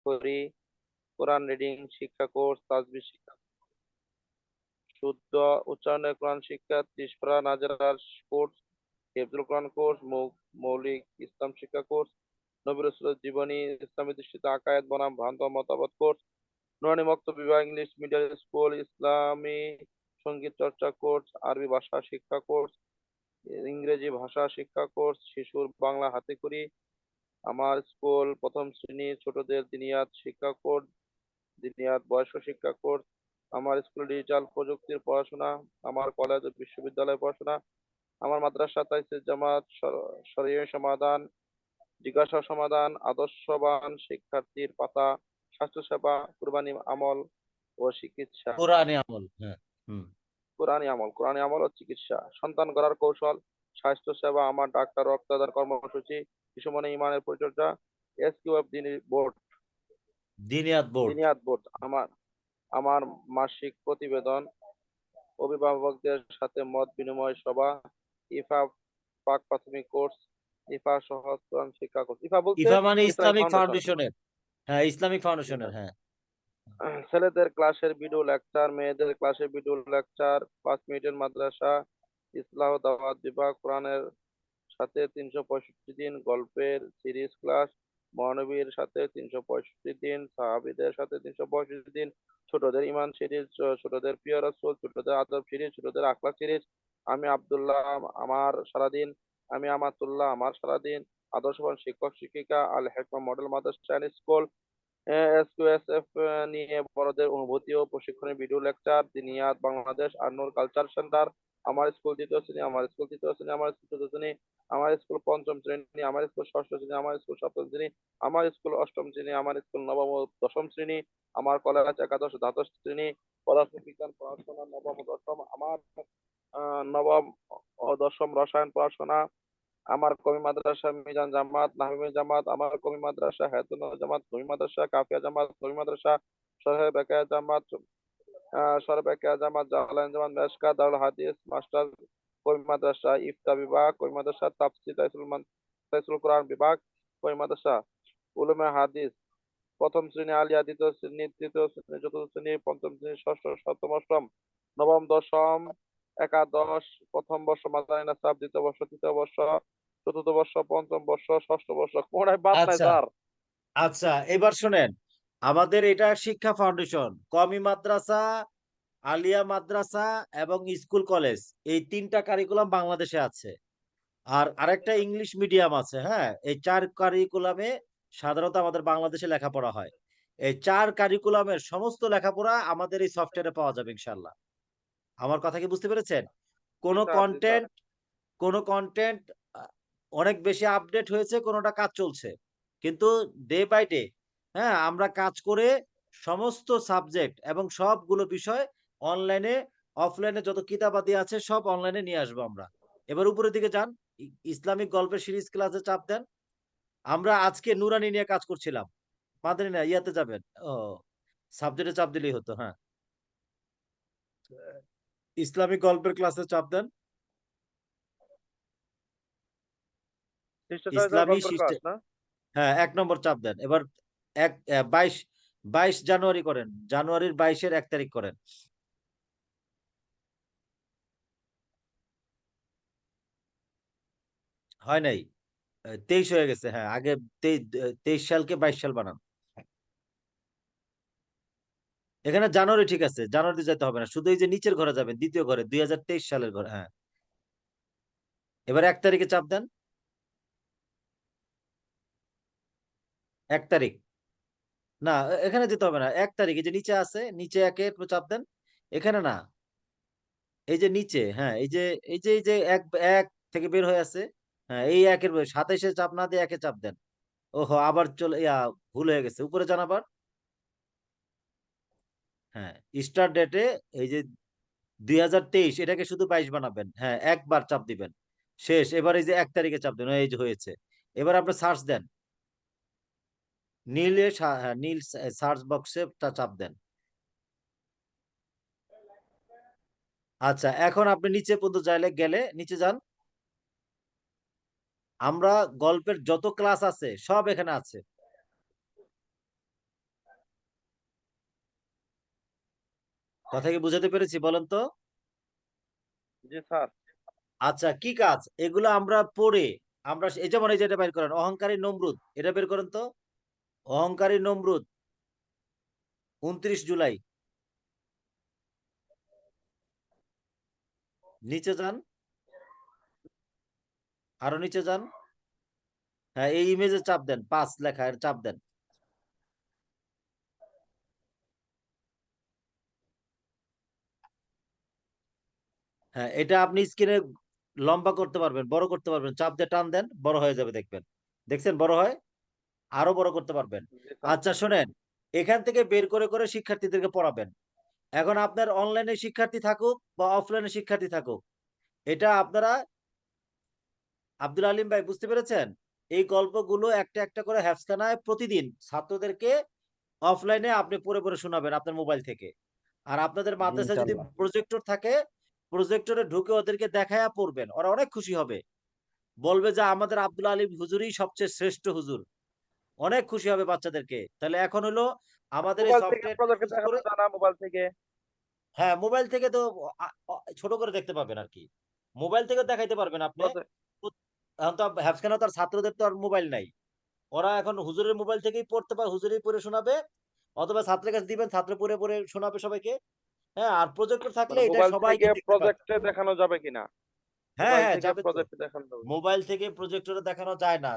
করি। কোরআন রিডিং শিক্ষা কোর্স, তাজবির শিক্ষা, শুদ্ধ উচ্চারণের কোরআন শিক্ষা, 30 পারা নাজারার কোর্স, হিফজুল কোরআন কোর্স, মৌলিক ইসলাম শিক্ষা কোর্স, নবী রাসূলের জীবনী, ইসলামী দৃষ্টিতে আকায়েদ বনাম ভ্রান্ত মতবাদ কোর্স, নুরানি মক্তব বিভাগ, ইংলিশ মিডিয়াম স্কুল, ইসলামী সঙ্গীত চর্চা কোর্স, আরবি ভাষা শিক্ষা কোর্স, ইংরেজি ভাষা শিক্ষা কোর্স, শিশুর বাংলা হাতেখড়ি। আমার স্কুল প্রথম শ্রেণী ছোটদের দিনিয়াত শিক্ষা কোর্স, দিনিয়াত বয়স্ক শিক্ষা কোর্স। আমার স্কুল ডিজিটাল প্রযুক্তির পড়াশোনা। আমার কলেজ ও বিশ্ববিদ্যালয় পড়াশোনা। আমার মাদ্রাসা তাইসির জামাত, শরীয় সমাধান, জিজ্ঞাসা সমাধান, আদর্শবান শিক্ষার্থীর পাতা, স্বাস্থ্যসেবা, কুরবানি আমল ও চিকিৎসা। কোরআনে আমল, হ্যাঁ। হুম। কোরআনি আমল ও চিকিৎসা, সন্তান গড়ার কৌশল, স্বাস্থ্য সেবা, আমার ডাক্তার, রক্তদান কর্মসূচি, শিশু মনে ইমানের পরিচর্যা, এসকিউএফ বোর্ড, দিনিয়াত বোর্ড। দিনিয়াত বোর্ড, আমার আমার মাসিক প্রতিবেদন, অভিভাবকদের সাথে মত বিনিময় সভা, ইফা পাক প্রাথমিক কোর্স, ইফা সহজ কোরআন শিক্ষা কোর্স। ইফা বলতে ইফা মানে ইসলামিক ইসলামিক ফাউন্ডেশন। ফাউন্ডেশনের। হ্যাঁ, ইসলামিক ফাউন্ডেশনের, হ্যাঁ। ছেলেদের ক্লাসের ভিডিও লেকচার, মেয়েদের ক্লাসের ভিডিও লেকচার, 5 মিনিটের মাদ্রাসা, ইসলাহ ও দাওয়াত বিভাগ, কোরআনের সাথে 365 দিন, গল্পের সিরিজ ক্লাস, মহানবীর সাথে 365 দিন, সাহাবীদের সাথে 365 দিন, ছোটদের ইমান সিরিজ, ছোটদের প্রিয় রাসূল, ছোটদের আদব সিরিজ, ছোটদের আখলাক সিরিজ, আমি আব্দুল্লাহ আমার সারাদিন, আমি আমাতুল্লাহ আমার সারাদিন, আদর্শবান শিক্ষক শিক্ষিকা, আল হেকমা মডেল মাদ্রাসা অ্যান্ড স্কুল, এসকিউএসএফ নিয়ে বড়দের অনুভূতি ও প্রশিক্ষণের video lecture, দিনিয়াত Bangladesh, আন্নুর culture centre, আমার স্কুল 2য় শ্রেণী, আমার স্কুল 3য় শ্রেণী, আমার স্কুল 4র্থ শ্রেণী, আমার স্কুল 5ম শ্রেণী, আমার স্কুল 6ষ্ঠ শ্রেণী, আমার স্কুল 7ম শ্রেণী, আমার স্কুল 8ম শ্রেণী, আমার স্কুল 9ম ও 10ম শ্রেণী, আমার কলেজ 11শ দ্বাদশ শ্রেণী, পদার্থ বিজ্ঞান পড়াশোনা 9ম ও 10ম, আমার 9ম ও 10ম রসায়ন পড়াশোনা, আমার কমি মাদ্রাসা মিজান জামাত, নাহিমি জামাত, আমার কমি মাদ্রাসা হেতন জামাত, কমি মাদ্রাসা কাফিয়া জামাত, কমি মাদ্রাসা সরহে বেকায়া জামাত, সরহে বেকায়া জামাত, জালান জামাত, মেশকা দারুল হাদিস মাস্টার, কমি মাদ্রাসা ইফতা বিভাগ, কমি মাদ্রাসা তাফসীর তাইসুল কোরআন বিভাগ, কমি মাদ্রাসা উলুমে হাদিস, 1ম শ্রেণী আলিয়া, 2য় শ্রেণী, 3য় শ্রেণী, 4র্থ শ্রেণী, 5ম শ্রেণী, 6ষ্ঠ, 7ম, 8ম, 9ম, 10ম, একাদশ, প্রথম বর্ষ মাদারিনা সাব, 2য় বর্ষ, 3য় বর্ষ, 4র্থ বর্ষ, 5ম বর্ষ, 6ষ্ঠ বর্ষ। কোনটাই বাদ নাই আচ্ছা, স্যার? আচ্ছা, এবার শোনেন, আমাদের এটা শিক্ষা ফাউন্ডেশন, কমি মাদ্রাসা, আলিয়া মাদ্রাসা এবং স্কুল কলেজ, এই 3টা কারিকুলাম বাংলাদেশে আছে। আর আরেকটা ইংলিশ মিডিয়াম আছে। হ্যাঁ, এই 4 কারিকুলামে সাধারণত আমাদের বাংলাদেশে লেখাপড়া হয়। এই 4 কারিকুলামের সমস্ত লেখাপড়া আমাদের এই সফটওয়্যারে পাওয়া যাবে ইনশাল্লাহ। আমার কথা কি বুঝতে পেরেছেন? জি কোন স্যার, জি স্যার। কন্টেন্ট, কোন কন্টেন্ট অনেক বেশি আপডেট হয়েছে, কোনটা কাজ চলছে, কিন্তু ডে বাই ডে, হ্যাঁ, আমরা কাজ করে সমস্ত সাবজেক্ট এবং সবগুলো বিষয় অনলাইনে, অফলাইনে যত কিতাবাদি আছে সব অনলাইনে নিয়ে আসবো আমরা। এবার উপরের দিকে যান, ইসলামিক গল্পের সিরিজ ক্লাসে চাপ দেন। আমরা আজকে নুরানি নিয়ে কাজ করছিলাম। মাদানী না, ইয়াতে যাবেন, ও সাবজেক্টে চাপ দিলেই হতো। হ্যাঁ, ইসলামিক গল্পের ক্লাসে চাপ দেন। শিষ্টাচারিতার ইসলামী গল্পের শিষ্ট, ক্লাস না? হ্যাঁ, 1 নম্বর চাপ দেন। এবার এক 22 জানুয়ারি করেন, জানুয়ারির 22-এর 1 তারিখ করেন। হয় নাই, 23 হয়ে গেছে। হ্যাঁ, আগে 23 সালকে 22 সাল বানান। এখানে জানুয়ারি ঠিক আছে, জানুয়ারিতে যেতে হবে না, শুধু এই যে নিচের ঘরে যাবেন, দ্বিতীয় ঘরে, 2023 সালের ঘরে। হ্যাঁ, এবার 1 তারিখে চাপ দেন। 1 তারিখ, না, এখানে যেতে হবে না, 1 তারিখ, এই যে নিচে আছে, নিচে একে একটু চাপ দেন। এখানে না, এই যে নিচে, হ্যাঁ, এই যে এক এক থেকে বের হয়ে আছে। হ্যাঁ, এই 27-এ চাপ না দিয়ে 1-এ চাপ দেন। ওহো, আবার চলে ভুল হয়ে গেছে, উপরে যান আবার। হ্যাঁ, স্টার্ট ডেটে এই যে 2023, এটাকে শুধু 22 বানাবেন। হ্যাঁ, একবার চাপ দিবেন, শেষ। এবার এই যে 1 তারিখে চাপ দেন, এই যে হয়েছে। এবার আপনি সার্চ দেন, হ্যাঁ, নীল সার্চ বক্সে চাপ দেন। আচ্ছা, এখন আপনি নিচে পর্যন্ত গেলে নিচে যান। আমরা গল্পের যত ক্লাস আছে সব এখানে আছে। কথা কি বুঝাতে পেরেছি বলেন তো? জি স্যার। আচ্ছা কি কাজ এগুলো আমরা পড়ে আমরা এই যেমন এই যেটা বের করেন অহংকারী নমরুদ, এটা বের করেন তো। অহংকারী নমরুদ 29 জুলাই, নিচে যান, আরো নিচে যান। হ্যাঁ এই ইমেজে চাপ দেন, 5 লেখা এর চাপ দেন। হ্যাঁ এটা আপনি স্ক্রিনে লম্বা করতে পারবেন, বড় করতে পারবেন, চাপ দিয়ে টান দেন, বড় হয়ে যাবে দেখবেন। দেখছেন বড় হয়? আরো বড় করতে পারবেন। জি স্যার। আচ্ছা শোনেন, এখান থেকে বের করে করে শিক্ষার্থীদেরকে পড়াবেন। এখন আপনার অনলাইনে শিক্ষার্থী থাকুক বা অফলাইনে শিক্ষার্থী থাকুক, এটা আপনারা আব্দুল আলিম ভাই বুঝতে পেরেছেন? এই গল্পগুলো একটা একটা করে হ্যাফখানায় প্রতিদিন ছাত্রদেরকে অফলাইনে আপনি পড়ে পড়ে শোনাবেন আপনার মোবাইল থেকে। আর আপনাদের জি মাদ্রাসায় যদি ইনশাল্লাহ। প্রজেক্টর থাকে, প্রজেক্টরে ঢুকে ওদেরকে দেখায়া পড়বেন, ওরা অনেক খুশি হবে। বলবে যে আমাদের আব্দুল আলিম হুজুরই সবচেয়ে শ্রেষ্ঠ হুজুর। অনেক খুশি হবে বাচ্চাদেরকে। তাহলে এখন হলো আমাদের এই মোবাইল থেকে সফটওয়্যারটা আপনাদেরকে ইউজ দেখানো করে, যায় না মোবাইল থেকে? হ্যাঁ মোবাইল থেকে তো ছোট করে দেখতে পাবেন আর কি। মোবাইল থেকে দেখাইতে পারবেন আপনি। প্রজেক্ট। এখন তো হ্যাফখানা তো আর ছাত্রদের তো আর মোবাইল নাই। ওরা এখন হুজুরের মোবাইল থেকেই পড়তে পারে, হুজুরই পড়ে শোনাবে, অথবা ছাত্রের কাছে দিবেন, ছাত্র পড়ে পড়ে শোনাবে সবাইকে। হ্যাঁ আর প্রজেক্টর থাকলে মানে এটা মোবাইল থেকে সবাইকে দেখতে পাবে। প্রজেক্টে দেখানো যাবে কিনা? হ্যাঁ মোবাইল হ্যাঁ থেকে যাবে তো। প্রজেক্টে দেখানো যাবে। মোবাইল থেকে প্রজেক্টরে দেখানো যায় না।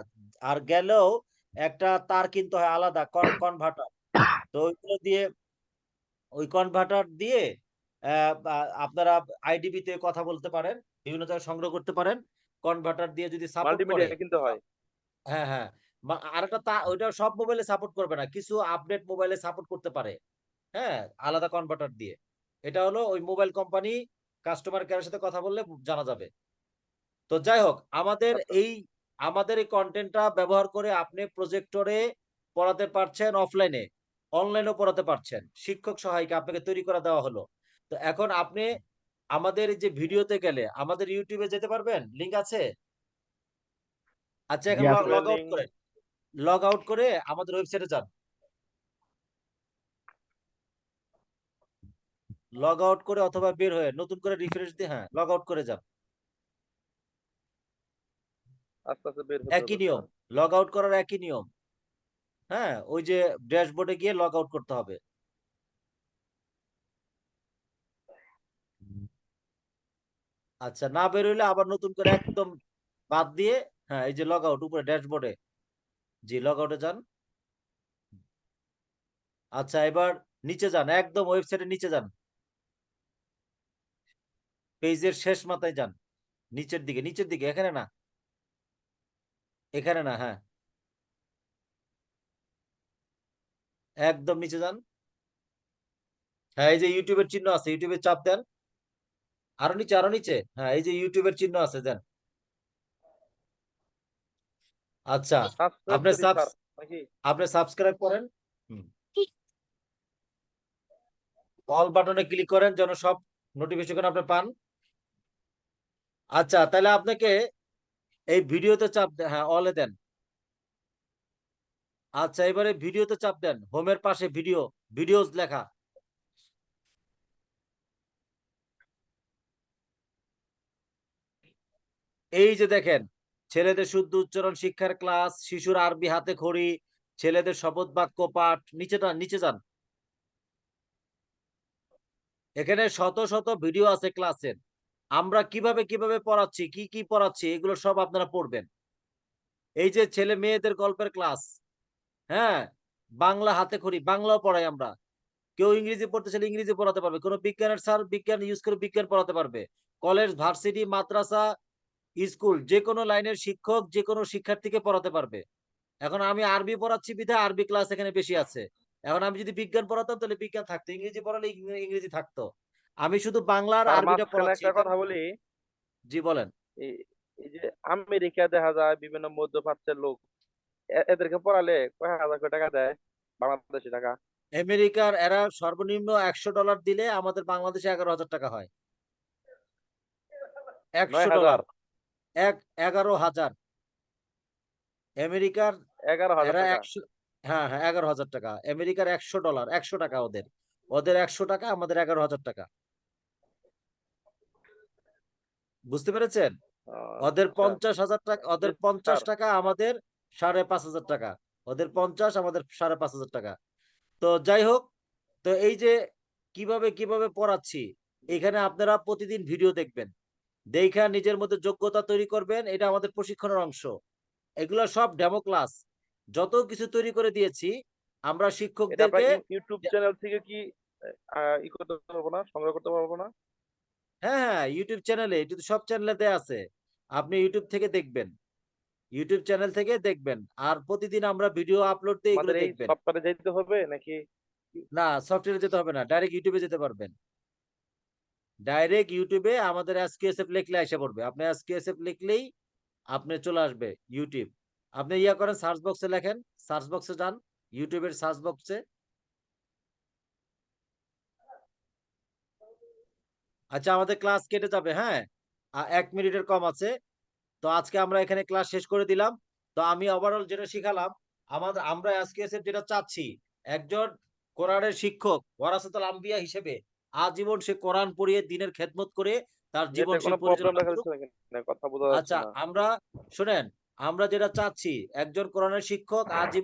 আর গেলেও একটা তার কিনতে হয় আলাদা, কনভার্টার। তো ওইগুলো দিয়ে, ওই কনভার্টার দিয়ে আপনারা আইডিবি তে কথা বলতে পারেন, বিভিন্ন জায়গায় সংগ্রহ করতে পারেন। কনভার্টার দিয়ে যদি সাপোর্ট করে, মাল্টিমিডিয়া কিনতে হয়। হ্যাঁ হ্যাঁ, আরেকটা তা ওইটা সব মোবাইলে সাপোর্ট করবে না, কিছু আপডেট মোবাইলে সাপোর্ট করতে পারে। হ্যাঁ আলাদা কনভার্টার দিয়ে। এটা হলো ওই মোবাইল কোম্পানি কাস্টমার কেয়ারের সাথে কথা বললে জানা যাবে। তো যাই হোক, আচ্ছা। আমাদের এই কন্টেন্টটা ব্যবহার করে আপনি প্রজেক্টরে পড়াতে পারছেন, অফলাইনে অনলাইনেও পড়াতে পারছেন। শিক্ষক সহায়িকা আপনাকে তৈরি করে দেওয়া হলো। তো এখন আপনি আমাদের এই যে ভিডিওতে গেলে আমাদের ইউটিউবে যেতে পারবেন, লিংক আছে। আচ্ছা জি এখন আছে লগ আউট লিঙ্ক। করেন, লগ আউট করে আমাদের ওয়েবসাইটে যান। লগ আউট করে অথবা বের হয়ে নতুন করে রিফ্রেশ দিয়ে, হ্যাঁ লগ আউট করে যান। আস্তে আস্তে বের হতে একই হবে নিয়ম, স্যার। লগ আউট করার একই নিয়ম। হ্যাঁ ওই যে ড্যাশবোর্ডে গিয়ে লগ আউট করতে হবে। আচ্ছা না বের হইলে আবার নতুন করে একদম বাদ দিয়ে, হ্যাঁ এই যে লগ আউট উপরে ড্যাশবোর্ডে, জি লগ আউটে যান। আচ্ছা এবার নিচে যান, একদম ওয়েবসাইটের নিচে যান, পেজের শেষ মাথায় যান, নিচের দিকে, নিচের দিকে, এখানে না, এখানে না, হ্যাঁ একদম নিচে যান। হ্যাঁ এই যে ইউটিউবের চিহ্ন আছে, ইউটিউবে চাপ দেন, আরো নিচে, আরো নিচে, হ্যাঁ এই যে ইউটিউবের চিহ্ন আছে দেন। আচ্ছা সাবস্ক্রাইব আপনি করি স্যার নাকি? আপনি সাবস্ক্রাইব করেন। হুম, অল বাটনে ক্লিক করেন যেন সব নোটিফিকেশন আপনি পান। আচ্ছা তাহলে আপনাকে এই ভিডিওতে চাপ হ্যাঁ অলে দেন। আচ্ছা এবারে ভিডিওতে চাপ দেন, হোমের পাশে ভিডিও, ভিডিওস লেখা। এই যে দেখেন, ছেলেদের শুদ্ধ উচ্চারণ শিক্ষার ক্লাস, শিশুর আরবি হাতে খড়ি, ছেলেদের শপথ বাক্য পাঠ, নিচে যান, নিচে যান। এখানে শত শত ভিডিও আছে ক্লাসের। আমরা কিভাবে কিভাবে পড়াচ্ছি, কি কি পড়াচ্ছি, এগুলো সব আপনারা পড়বেন। এই যে ছেলে মেয়েদের গল্পের ক্লাস, হ্যাঁ বাংলা হাতে খড়ি, বাংলাও পড়াই আমরা। কেউ ইংরেজি পড়তে চাইলে ইংরেজি পড়াতে পারবে, কোনো বিজ্ঞানের স্যার বিজ্ঞান ইউজ করে বিজ্ঞান পড়াতে পারবে। কলেজ, ভার্সিটি, মাদ্রাসা, স্কুল, যে কোনো লাইনের শিক্ষক যে কোনো শিক্ষার্থীকে পড়াতে পারবে। এখন আমি আরবি পড়াচ্ছি বিধায় আরবি ক্লাস এখানে বেশি আছে। এখন আমি যদি বিজ্ঞান পড়াতাম তাহলে বিজ্ঞান থাকতো, ইংরেজি পড়ালে ইংরেজি থাকতো। আমি শুধু বাংলা আর তার আরবিটা মাঝখানে পড়াচ্ছি একটা এই কথা কারণে। বলি। জি বলেন। এই এই যে আমেরিকা দেখা যায় বিভিন্ন মধ্যপ্রাচ্যের লোক, এদেরকে পড়ালে কয় হাজার করে টাকা দেয়, বাংলাদেশি টাকা। আমেরিকার এরা সর্বনিম্ন $100 দিলে আমাদের বাংলাদেশে 11,000 টাকা হয়। নয় 100 ডলার, হাজার 11,000। আমেরিকার 11,000 এরা টাকা 100, হ্যাঁ হ্যাঁ 11,000 টাকা। আমেরিকার $100, 100 টাকা ওদের। ওদের 100 টাকা, আমাদের 11,000 টাকা। বুঝতে পেরেছেন? ওদের আচ্ছা 50,000 টাকা, জি ওদের 50 স্যার। টাকা, আমাদের 5,500 টাকা। ওদের 50, আমাদের 5,500 টাকা। তো যাই হোক, তো এই যে কিভাবে পড়াচ্ছি, এখানে আপনারা প্রতিদিন ভিডিও দেখবেন। দেইখা নিজের মধ্যে যোগ্যতা তৈরি করবেন। এটা আমাদের প্রশিক্ষণের অংশ। এগুলা সব ডেমো ক্লাস। যত কিছু তৈরি করে দিয়েছি, আমরা এটা আপনার শিক্ষকদেরকে ইউটিউব দে চ্যানেল থেকে কি ই করতে পারবো না, সংগ্রহ করতে পারবো না? হ্যাঁ, ইউটিউব চ্যানেলে, এটি সব চ্যানেলে দেয়া আছে। আপনি ইউটিউব থেকে দেখবেন। ইউটিউব চ্যানেল থেকে দেখবেন। আর প্রতিদিন আমরা ভিডিও আপলোড দেই, এগুলো আমাদের এই দেখবেন। সফটওয়্যারে যাইতে হবে নাকি? না, সফটওয়্যারে যেতে হবে না। ডাইরেক্ট ইউটিউবে যেতে পারবেন। ডাইরেক্ট ইউটিউবে আমাদের SQSF লিখলে আইসা পড়বে। আপনি SQSF লিখলেই আপনি চলে আসবে ইউটিউব। আপনি ইয়া করেন, সার্চ বক্সে লেখেন, সার্চ বক্সে যান, ইউটিউবের সার্চ বক্সে। আচ্ছা, আমাদের ক্লাস কেটে যাবে, হ্যাঁ? ১ মিনিটের কম আছে। তো আজকে আমরা এখানে ক্লাস শেষ করে দিলাম। তো আমি ওভারঅল যেটা শিখালাম, আমরা SQSF যেটা চাচ্ছি, একজন কোরআনের শিক্ষক ওয়ারাসাতুল আম্বিয়া হিসেবে আজীবন সে কোরআন পড়িয়ে দিনের খেদমত করে তার জীবন নেটে সে কোনো প্রবলেম পরিচালনা দেখা করুক। দিচ্ছে নাকি? না কথা বোঝা যাচ্ছে আচ্ছা, না। আমরা শোনেন, আমরা যেটা চাচ্ছি, একজন কোরআনের শিক্ষক আজীবন